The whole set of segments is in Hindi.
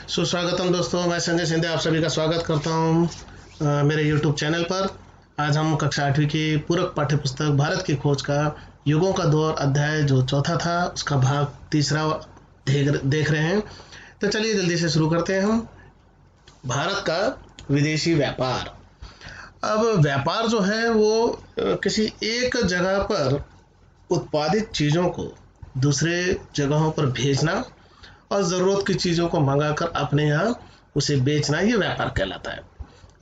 सुस्वागतम दोस्तों, मैं संजय सिंधे आप सभी का स्वागत करता हूं मेरे YouTube चैनल पर। आज हम कक्षा 8वीं की पूरक पाठ्य पुस्तक भारत की खोज का युगों का दौर अध्याय जो चौथा था उसका भाग तीसरा देख रहे हैं। तो चलिए जल्दी से शुरू करते हैं हम। भारत का विदेशी व्यापार। अब व्यापार जो है वो किसी एक जगह पर उत्पादित चीज़ों को दूसरे जगहों पर भेजना और ज़रूरत की चीज़ों को मंगाकर अपने यहाँ उसे बेचना, ये व्यापार कहलाता है।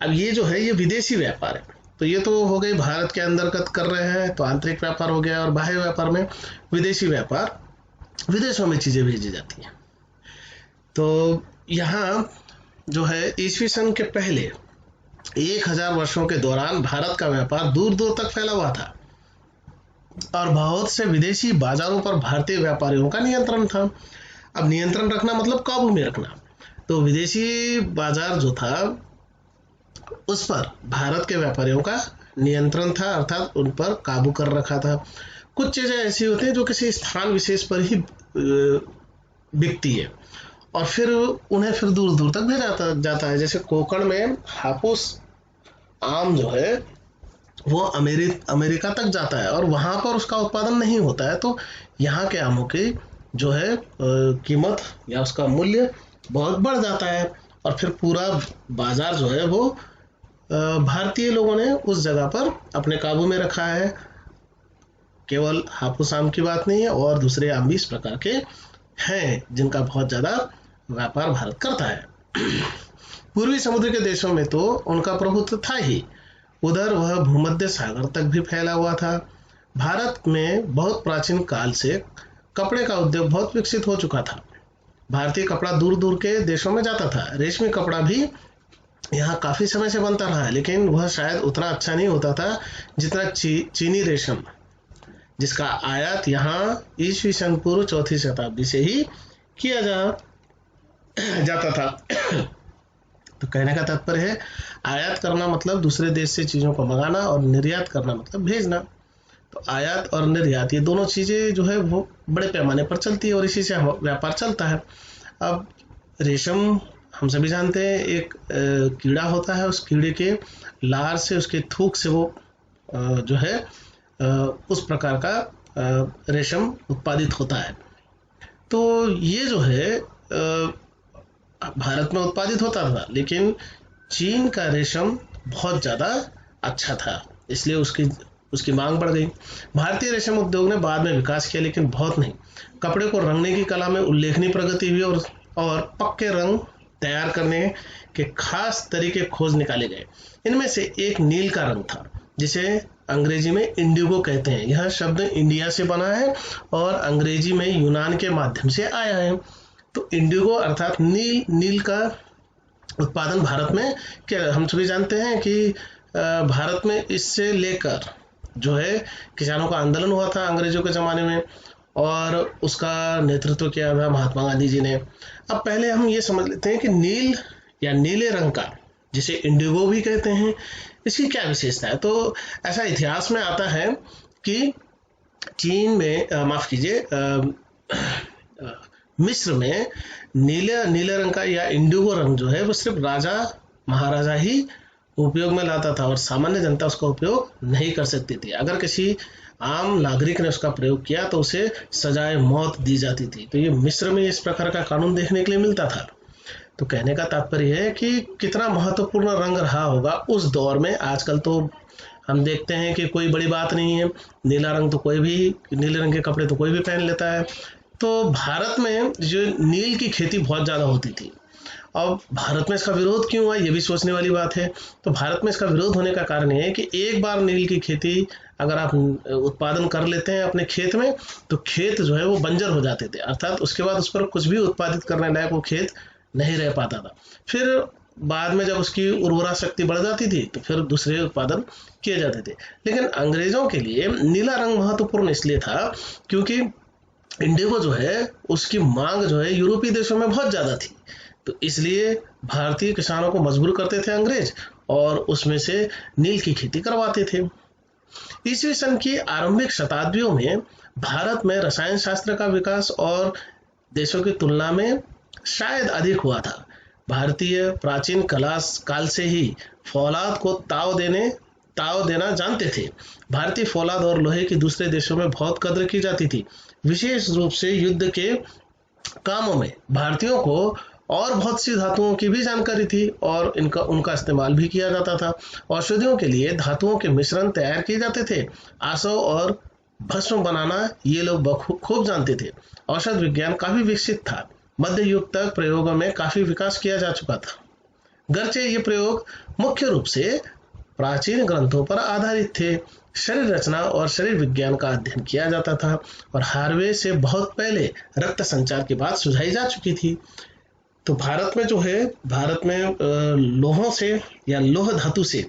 अब ये जो है ये विदेशी व्यापार है। तो ये तो हो गई भारत के अंतर्गत कर रहे हैं तो आंतरिक व्यापार हो गया, और बाह्य व्यापार में विदेशी व्यापार, विदेशों में चीज़ें भेजी जाती हैं। तो यहाँ जो है ईस्वी सन के पहले 1000 वर्षों के दौरान भारत का व्यापार दूर दूर तक फैला हुआ था और बहुत से विदेशी बाजारों पर भारतीय व्यापारियों का नियंत्रण था। अब नियंत्रण रखना मतलब काबू में रखना। तो विदेशी बाजार जो था उस पर भारत के व्यापारियों का नियंत्रण था, अर्थात उन पर काबू कर रखा था। कुछ चीज़ें ऐसी होती हैं जो किसी स्थान विशेष पर ही बिकती है और फिर उन्हें फिर दूर दूर तक भेजा जाता है। जैसे कोकण में हापुस आम जो है वो अमेरिका तक जाता है और वहाँ पर उसका उत्पादन नहीं होता है, तो यहाँ के आमों की जो है कीमत या उसका मूल्य बहुत बढ़ जाता है और फिर पूरा बाजार जो है वो भारतीय लोगों ने उस जगह पर अपने काबू में रखा है। केवल हापुस आम की बात नहीं है, और दूसरे आम भी इस प्रकार के हैं जिनका बहुत ज़्यादा व्यापार भारत करता है। पूर्वी समुद्र के देशों में तो उनका प्रभुत्व था ही, उधर वह भूमध्य सागर तक भी फैला हुआ था। भारत में बहुत प्राचीन काल से कपड़े का उद्योग बहुत विकसित हो चुका था। भारतीय कपड़ा दूर दूर के देशों में जाता था। रेशमी कपड़ा भी यहाँ काफ़ी समय से बनता रहा है, लेकिन वह शायद उतना अच्छा नहीं होता था जितना चीनी रेशम, जिसका आयात यहाँ ईस्वी सन पूर्व 4वीं शताब्दी से ही किया जाता था। तो कहने का तात्पर्य है आयात करना मतलब दूसरे देश से चीज़ों को मंगाना, और निर्यात करना मतलब भेजना। तो आयात और निर्यात ये दोनों चीज़ें जो है वो बड़े पैमाने पर चलती है और इसी से व्यापार चलता है। अब रेशम हम सभी जानते हैं एक कीड़ा होता है, उस कीड़े के लार से, उसके थूक से वो जो है उस प्रकार का रेशम उत्पादित होता है। तो ये जो है भारत में उत्पादित होता था, लेकिन चीन का रेशम बहुत ज़्यादा अच्छा था, इसलिए उसकी मांग बढ़ गई। भारतीय रेशम उद्योग ने बाद में विकास किया, लेकिन बहुत नहीं। कपड़े को रंगने की कला में उल्लेखनीय प्रगति हुई और पक्के रंग तैयार करने के खास तरीके खोज निकाले गए। इनमें से एक नील का रंग था, जिसे अंग्रेजी में इंडिगो कहते हैं। यह शब्द इंडिया से बना है और अंग्रेजी में यूनान के माध्यम से आया है। तो इंडिगो अर्थात नील का उत्पादन भारत में क्या, हम सभी जानते हैं कि भारत में इससे लेकर जो है किसानों का आंदोलन हुआ था अंग्रेजों के ज़माने में, और उसका नेतृत्व किया था महात्मा गांधी जी ने। अब पहले हम ये समझ लेते हैं कि नील या नीले रंग का, जिसे इंडिगो भी कहते हैं, इसकी क्या विशेषता है। तो ऐसा इतिहास में आता है कि चीन में माफ़ कीजिए मिस्र में नीले रंग का या इंडिगो रंग जो है वो सिर्फ राजा महाराजा ही उपयोग में लाता था और सामान्य जनता उसका उपयोग नहीं कर सकती थी। अगर किसी आम नागरिक ने उसका प्रयोग किया तो उसे सजाए मौत दी जाती थी। तो ये मिस्र में इस प्रकार का कानून देखने के लिए मिलता था। तो कहने का तात्पर्य है कि कितना महत्वपूर्ण रंग रहा होगा उस दौर में। आजकल तो हम देखते हैं कि कोई बड़ी बात नहीं है, नीला रंग तो कोई भी, नीले रंग के कपड़े तो कोई भी पहन लेता है। तो भारत में जो नील की खेती बहुत ज़्यादा होती थी। अब भारत में इसका विरोध क्यों हुआ, ये भी सोचने वाली बात है। तो भारत में इसका विरोध होने का कारण ये है कि एक बार नील की खेती अगर आप उत्पादन कर लेते हैं अपने खेत में, तो खेत जो है वो बंजर हो जाते थे, अर्थात उसके बाद उस पर कुछ भी उत्पादित करने लायक वो खेत नहीं रह पाता था। फिर बाद में जब उसकी उर्वरा शक्ति बढ़ जाती थी तो फिर दूसरे उत्पादन किए जाते थे। लेकिन अंग्रेजों के लिए नीला रंग महत्वपूर्ण इसलिए था क्योंकि इंडिगो जो है उसकी मांग जो है यूरोपीय देशों में बहुत ज़्यादा थी। तो इसलिए भारतीय किसानों को मजबूर करते थे अंग्रेज और उसमें से नील की खेती करवाते थे। ईस्वी सन की आरंभिक शताब्दियों में भारत में रसायन शास्त्र का विकास और देशों की तुलना में शायद अधिक हुआ था। भारतीय प्राचीन कला काल से ही फौलाद को ताव देना जानते थे। भारतीय फौलाद और लोहे की दूसरे देशों में बहुत कद्र की जाती थी। विशेष रूप से युद्ध के कामों में भारतीयों को और बहुत सी धातुओं की भी जानकारी थी और उनका इस्तेमाल भी किया जाता था। औषधियों के लिए धातुओं के मिश्रण तैयार किए जाते थे। आसव और भस्म बनाना ये लोग खूब जानते थे। औषध विज्ञान काफी विकसित था। मध्य युग तक प्रयोगों में काफी विकास किया जा चुका था। गर्चे ये प्रयोग मुख्य रूप से प्राचीन ग्रंथों पर आधारित थे। शरीर रचना और शरीर विज्ञान का अध्ययन किया जाता था और हार्वे से बहुत पहले रक्त संचार की बात सुझाई जा चुकी थी। तो भारत में जो है, भारत में लोहों से या लोह धातु से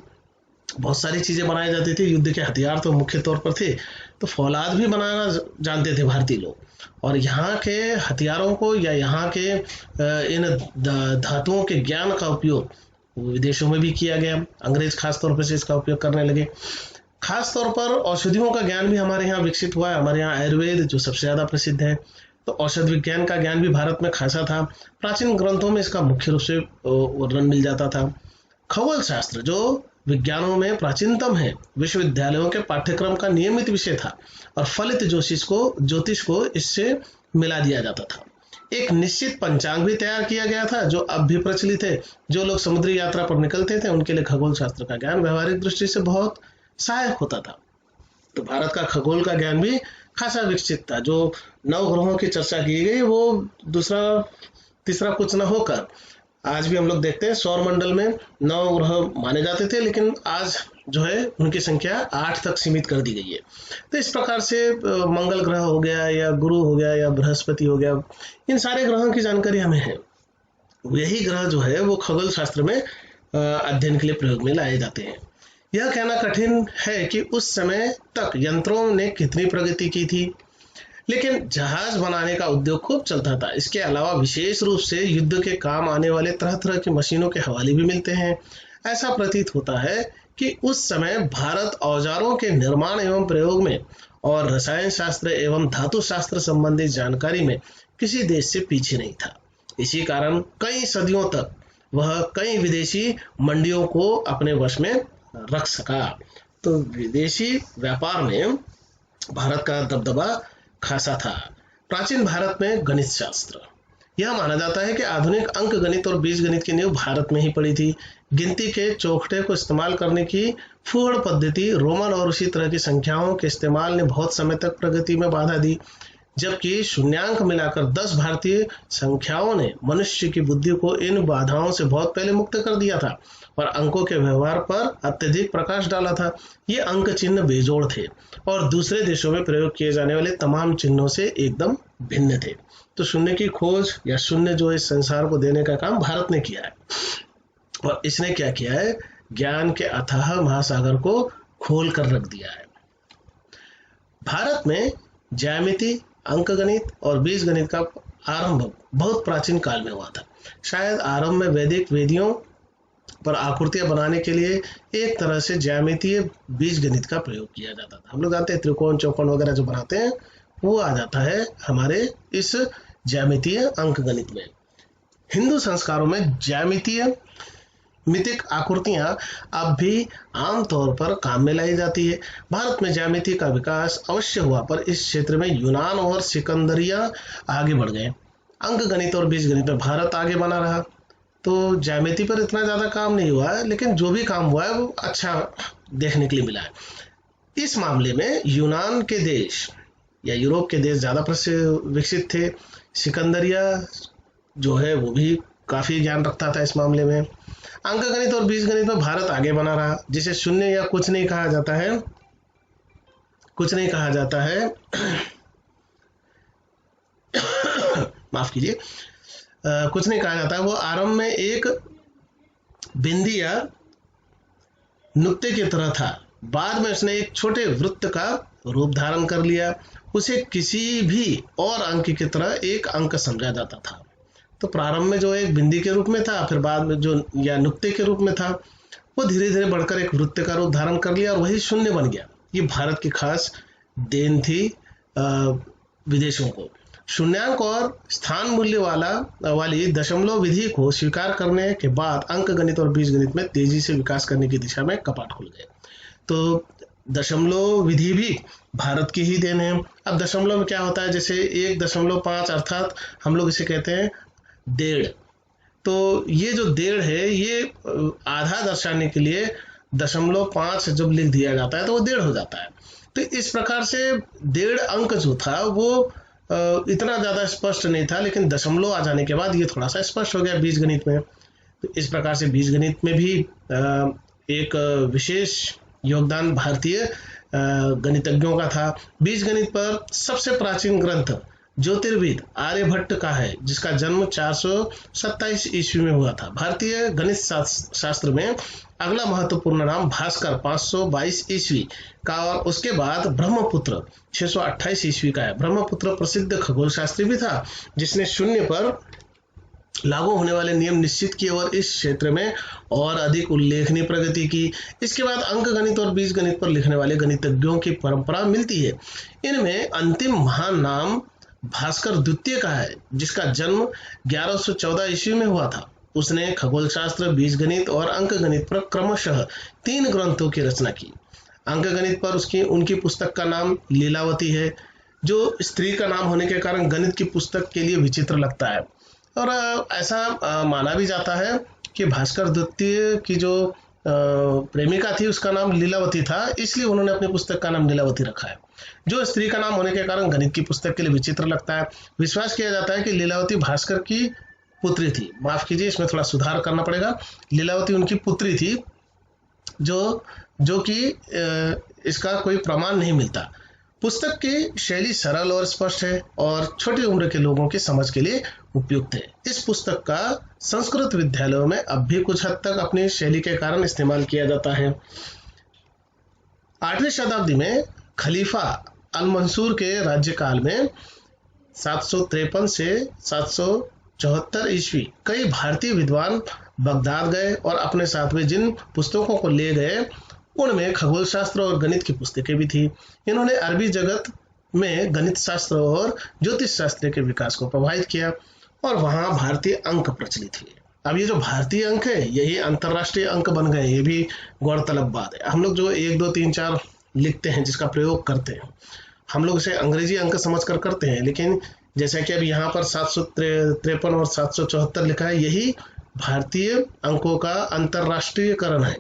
बहुत सारी चीजें बनाई जाती थी। युद्ध के हथियार तो मुख्य तौर पर थे, तो फौलाद भी बनाना जानते थे भारतीय लोग। और यहाँ के हथियारों को या यहाँ के इन धातुओं के ज्ञान का उपयोग विदेशों में भी किया गया। अंग्रेज खास तौर पर से इसका उपयोग करने लगे। खास तौर पर औषधियों का ज्ञान भी हमारे यहाँ विकसित हुआ है। हमारे यहाँ आयुर्वेद जो सबसे ज्यादा प्रसिद्ध है, तो औषध विज्ञान का ज्ञान भी भारत में खासा था। प्राचीन ग्रंथों में इसका मुख्य रूप से वर्णन मिल जाता था। खगोल शास्त्र जो विज्ञानों में प्राचीनतम है, विश्वविद्यालयों के पाठ्यक्रम का नियमित विषय था और फलित ज्योतिष को इससे मिला दिया जाता था। एक निश्चित पंचांग भी तैयार किया गया था जो अब भी प्रचलित है। जो लोग समुद्री यात्रा पर निकलते थे उनके लिए खगोल शास्त्र का ज्ञान व्यवहारिक दृष्टि से बहुत सहायक होता था। तो भारत का खगोल का ज्ञान भी खासा विकसित था। जो 9 ग्रहों की चर्चा की गई वो दूसरा तीसरा कुछ न होकर आज भी हम लोग देखते हैं सौरमंडल में 9 ग्रह माने जाते थे, लेकिन आज जो है उनकी संख्या 8 तक सीमित कर दी गई है। तो इस प्रकार से मंगल ग्रह हो गया या गुरु हो गया या बृहस्पति हो गया, इन सारे ग्रहों की जानकारी हमें है। यही ग्रह जो है वो खगोल शास्त्र में अध्ययन के लिए प्रयोग में लाए जाते हैं। यह कहना कठिन है कि उस समय तक यंत्रों ने कितनी प्रगति की थी, लेकिन जहाज बनाने का उद्योग खूब चलता था। इसके अलावा विशेष रूप से युद्ध के काम आने वाले तरह तरह की मशीनों के हवाले भी मिलते हैं। ऐसा प्रतीत होता है कि उस समय भारत औजारों के निर्माण एवं प्रयोग में और रसायन शास्त्र एवं धातु शास्त्र संबंधित जानकारी में किसी देश से पीछे नहीं था। इसी कारण कई सदियों तक वह कई विदेशी मंडियों को अपने वश में रख सका। तो विदेशी व्यापार में भारत का दबदबा खासा था। प्राचीन भारत में गणित शास्त्र, यह माना जाता है कि आधुनिक अंक गणित और बीज गणित की नींव भारत में ही पड़ी थी। गिनती के चौखटे को इस्तेमाल करने की फूहड़ पद्धति, रोमन और उसी तरह की संख्याओं के इस्तेमाल ने बहुत समय तक प्रगति में बाधा दी, जबकि शून्यांक मिलाकर 10 भारतीय संख्याओं ने मनुष्य की बुद्धि को इन बाधाओं से बहुत पहले मुक्त कर दिया था और अंकों के व्यवहार पर अत्यधिक प्रकाश डाला था। ये अंक चिन्ह बेजोड़ थे और दूसरे देशों में प्रयोग किए जाने वाले तमाम चिन्हों से एकदम भिन्न थे। तो शून्य की खोज या शून्य जो इस संसार को देने का काम भारत ने किया है। और इसने क्या किया है, ज्ञान के अथाह महासागर को खोल कर रख दिया है। भारत में ज्यामिति, अंकगणित और बीजगणित का आरंभ बहुत प्राचीन काल में हुआ था। शायद आरंभ में वैदिक वेदियों पर आकृतियां बनाने के लिए एक तरह से ज्यामितीय बीजगणित का प्रयोग किया जाता था। हम लोग जानते हैं त्रिकोण चौकोन वगैरह जो बनाते हैं वो आ जाता है हमारे इस ज्यामितीय अंकगणित में। हिंदू संस्कारों में ज्यामितीय मितिक आकृतियां अब भी आमतौर पर काम में लाई जाती है। भारत में ज्यामिति का विकास अवश्य हुआ, पर इस क्षेत्र में यूनान और सिकंदरिया आगे बढ़ गए। अंक गणित और बीज गणित में भारत आगे बना रहा। तो ज्यामिति पर इतना ज्यादा काम नहीं हुआ है, लेकिन जो भी काम हुआ है वो अच्छा देखने के लिए मिला है। इस मामले में यूनान के देश या यूरोप के देश ज्यादा विकसित थे। सिकंदरिया जो है वो भी काफी ज्ञान रखता था इस मामले में। अंक गणित और बीज गणित में भारत आगे बना रहा, जिसे शून्य या कुछ नहीं कहा जाता है, माफ कीजिए, कुछ नहीं कहा जाता है। वो आरंभ में एक बिंदी या नुक्ते की तरह था, बाद में उसने एक छोटे वृत्त का रूप धारण कर लिया। उसे किसी भी और अंक की तरह एक अंक समझा जाता था। तो प्रारंभ में जो एक बिंदी के रूप में था, फिर बाद में जो या नुक्ते के रूप में था, वो धीरे धीरे बढ़कर एक वृत्त का रूप धारण कर लिया और वही शून्य बन गया। ये भारत की खास देन थी विदेशों को। शून्यांक और स्थान मूल्य वाली दशमलव विधि को स्वीकार करने के बाद अंक गणित और बीजगणित में तेजी से विकास करने की दिशा में कपाट खुल गए। तो दशमलव विधि भी भारत की ही देन है। अब दशमलव में क्या होता है, जैसे 1.5 अर्थात हम लोग इसे कहते हैं डेढ़। तो ये जो डेढ़ है ये आधा दर्शाने के लिए 0.5 जब लिख दिया जाता है तो वो डेढ़ हो जाता है। तो इस प्रकार से डेढ़ अंक जो था वो इतना ज़्यादा स्पष्ट नहीं था, लेकिन दशमलव आ जाने के बाद ये थोड़ा सा स्पष्ट हो गया बीजगणित में। तो इस प्रकार से बीजगणित में भी एक विशेष योगदान भारतीय गणितज्ञों का था। बीजगणित पर सबसे प्राचीन ग्रंथ ज्योतिर्विद आर्यभट्ट का है, जिसका जन्म 427 ईस्वी में हुआ था। भारतीय गणित शास्त्र में अगला महत्वपूर्ण नाम भास्कर 522 ईस्वी का और उसके बाद ब्रह्मपुत्र 628 ईस्वी का है। ब्रह्मपुत्र प्रसिद्ध खगोल शास्त्री भी था, जिसने शून्य पर लागू होने वाले नियम निश्चित किए और इस क्षेत्र में और अधिक उल्लेखनीय प्रगति की। इसके बाद अंक गणित और बीज गणित पर लिखने वाले गणितज्ञों की परंपरा मिलती है। इनमें अंतिम महान नाम भास्कर द्वितीय का है, जिसका जन्म 1114 ईस्वी में हुआ था। उसने खगोल शास्त्र, बीज गणित और अंक गणित पर क्रमशः 3 ग्रंथों की रचना की। अंक गणित पर उनकी पुस्तक का नाम लीलावती है, जो स्त्री का नाम होने के कारण गणित की पुस्तक के लिए विचित्र लगता है। और ऐसा माना भी जाता है कि भास्कर द्वितीय की जो प्रेमिका थी उसका नाम लीलावती था, इसलिए उन्होंने अपनी पुस्तक का नाम लीलावती रखा है। जो स्त्री का नाम होने के कारण गणित की पुस्तक के लिए विचित्र लगता है। विश्वास किया जाता है कि लीलावती भास्कर की पुत्री थी। माफ कीजिए, इसमें थोड़ा सुधार करना पड़ेगा। लीलावती उनकी पुत्री थी, जो कि इसका कोई प्रमाण नहीं मिलता। पुस्तक की शैली सरल और स्पष्ट है और छोटी उम्र के लोगों की समझ के लिए उपयुक्त है। इस पुस्तक का संस्कृत विद्यालयों में अब भी कुछ हद तक अपनी शैली के कारण इस्तेमाल किया जाता है। 8वीं शताब्दी में खलीफा अल मंसूर के राज्यकाल में 753 से 774 ईस्वी कई भारतीय विद्वान बगदाद गए और अपने साथ में जिन पुस्तकों को ले गए उनमें खगोल शास्त्र और गणित की पुस्तकें भी थी। इन्होंने अरबी जगत में गणित शास्त्र और ज्योतिष शास्त्र के विकास को प्रभावित किया और वहां भारतीय अंक प्रचलित हुए। अब ये जो भारतीय अंक है यही अंतरराष्ट्रीय अंक बन गए, ये भी गौरतलब बात है। हम लोग जो 1 2 3 4 लिखते हैं, जिसका प्रयोग करते हैं, हम लोग इसे अंग्रेजी अंक समझकर करते हैं, लेकिन जैसा कि अब यहाँ पर 753 और 774 लिखा है, यही भारतीय अंकों का अंतरराष्ट्रीयकरण है,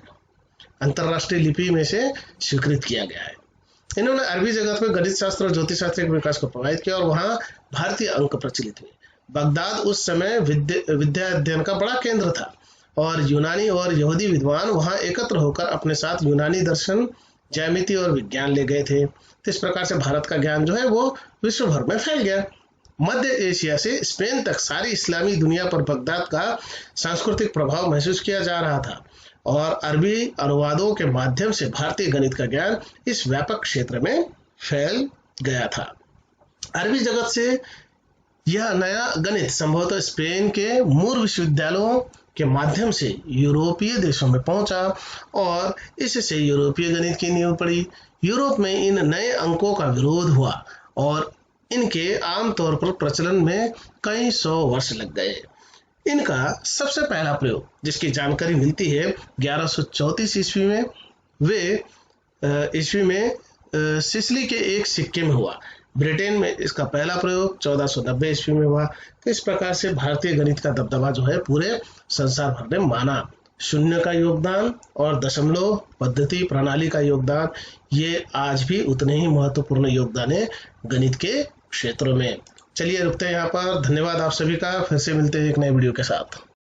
अंतरराष्ट्रीय लिपि में से स्वीकृत किया गया है। इन्होंने अरबी जगत में गणित शास्त्र और ज्योतिष शास्त्र के विकास को प्रभावित किया और वहां भारतीय अंक प्रचलित हुए। बगदाद उस समय विद्या अध्ययन का बड़ा केंद्र था और यूनानी और यहूदी विद्वान वहां एकत्र होकर अपने साथ यूनानी दर्शन, ज्यामिति और विज्ञान ले गए थे। तो इस प्रकार से भारत का ज्ञान जो है वो विश्व भर में फैल गया। मध्य एशिया से स्पेन तक सारी इस्लामी दुनिया पर बगदाद का सांस्कृतिक प्रभाव महसूस किया जा रहा था और अरबी अनुवादों के माध्यम से भारतीय गणित का ज्ञान इस व्यापक क्षेत्र में फैल गया था। अरबी जगत से यह नया गणित संभवतः स्पेन के मूल विश्वविद्यालयों के माध्यम से यूरोपीय देशों में पहुंचा और इससे यूरोपीय गणित की नींव पड़ी। यूरोप में इन नए अंकों का विरोध हुआ और इनके आमतौर पर प्रचलन में कई 100 वर्ष लग गए। इनका सबसे पहला प्रयोग, जिसकी जानकारी मिलती है 1134 ईस्वी में, ईस्वी में सिसिली के एक सिक्के में हुआ। ब्रिटेन में इसका पहला प्रयोग 1490 ईस्वी में हुआ। तो इस प्रकार से भारतीय गणित का दबदबा जो है पूरे संसार भर में माना। शून्य का योगदान और दशमलव पद्धति प्रणाली का योगदान, ये आज भी उतने ही महत्वपूर्ण योगदान है गणित के क्षेत्रों में। चलिए रुकते हैं यहाँ पर। धन्यवाद आप सभी का। फिर से मिलते हैं एक नए वीडियो के साथ।